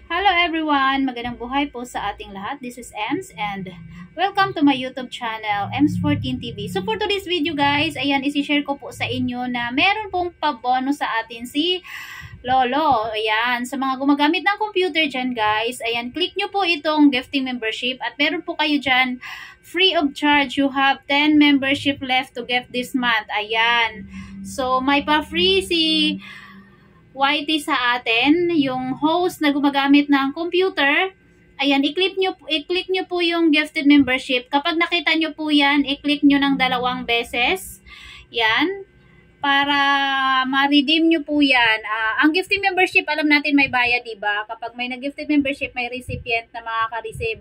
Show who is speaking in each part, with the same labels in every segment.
Speaker 1: Hello everyone! Magandang buhay po sa ating lahat. This is Ems and welcome to my YouTube channel, Ems14 TV. So for today's video guys, ayan, isi-share ko po sa inyo na meron pong pabono sa atin si Lolo. Ayan, sa mga gumagamit ng computer dyan guys, ayan, click nyo po itong gifting membership at meron po kayo dyan free of charge. You have 10 membership left to gift this month. Ayan. So may pa-free si YT sa atin, yung host na gumagamit ng computer. Ayan, i-click nyo po yung gifted membership. Kapag nakita nyo po yan, i-click nyo ng 2 beses. Yan. Para ma-redeem nyo po yan. Ang gifted membership, alam natin may bayad, diba? Kapag may nag-gifted membership, may recipient na makaka-receive.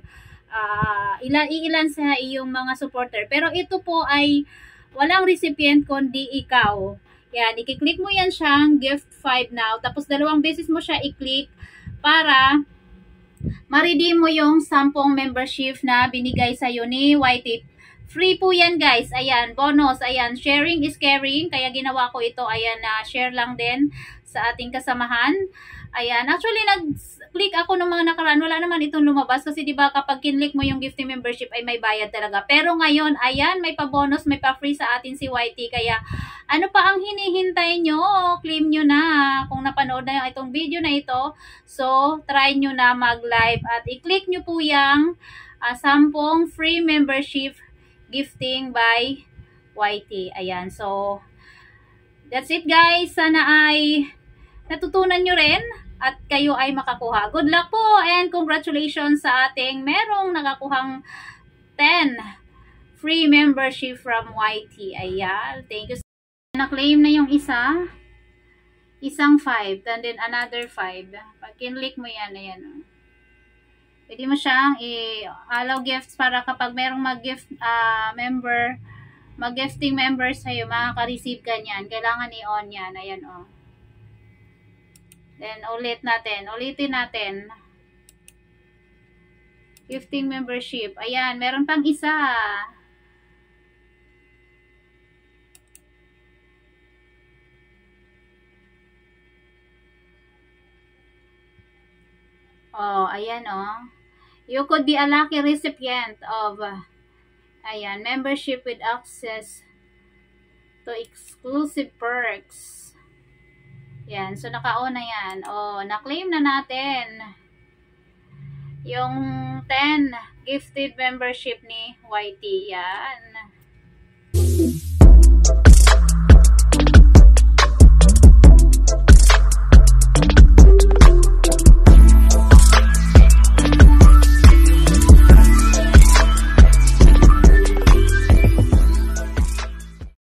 Speaker 1: Ilan sa iyong mga supporter. Pero ito po ay walang recipient kundi ikaw. Yan, i-click mo yan siyang gift 5 now. Tapos 2 beses mo siya i-click para ma-redeem mo yung 10 membership na binigay sa'yo ni YT. Free po yan guys. Ayan, bonus. Ayan, sharing is caring. Kaya ginawa ko ito. Ayan, share lang din sa ating kasamahan. Ayan, actually nag-click ako ng mga nakaraan. Wala naman itong lumabas kasi 'di ba kapag kinlik mo yung gifting membership ay may bayad talaga. Pero ngayon, ayan, may pa-bonus, may pa-free sa atin si YT. Kaya ano pa ang hinihintay nyo? Claim nyo na kung napanood na yung itong video na ito. So, try nyo na mag-live at i-click nyo po yung 10 free membership gifting by YT. Ayan, so that's it guys. Sana ay natutunan nyo rin at kayo ay makakuha. Good luck po and congratulations sa ating merong nakakuhang 10 free membership from YT. Ayan, thank you. Na-claim na yung isang 5, and then another 5. Pag kinlik mo yan, ayan. Pwede mo siyang i-allow gifts para kapag merong mag-gift mag-gifting member sa'yo, makaka-receive ka niyan. Kailangan i-on yan. Ayan, oh. Then, ulitin natin. Gifting membership. Ayan, meron pang isa. Oh, ayan, oh. You could be a lucky recipient of, ayan, membership with access to exclusive perks. Yan, so naka-on na yan. Oh, na-claim na natin yung 10 gifted membership ni YT. Yan.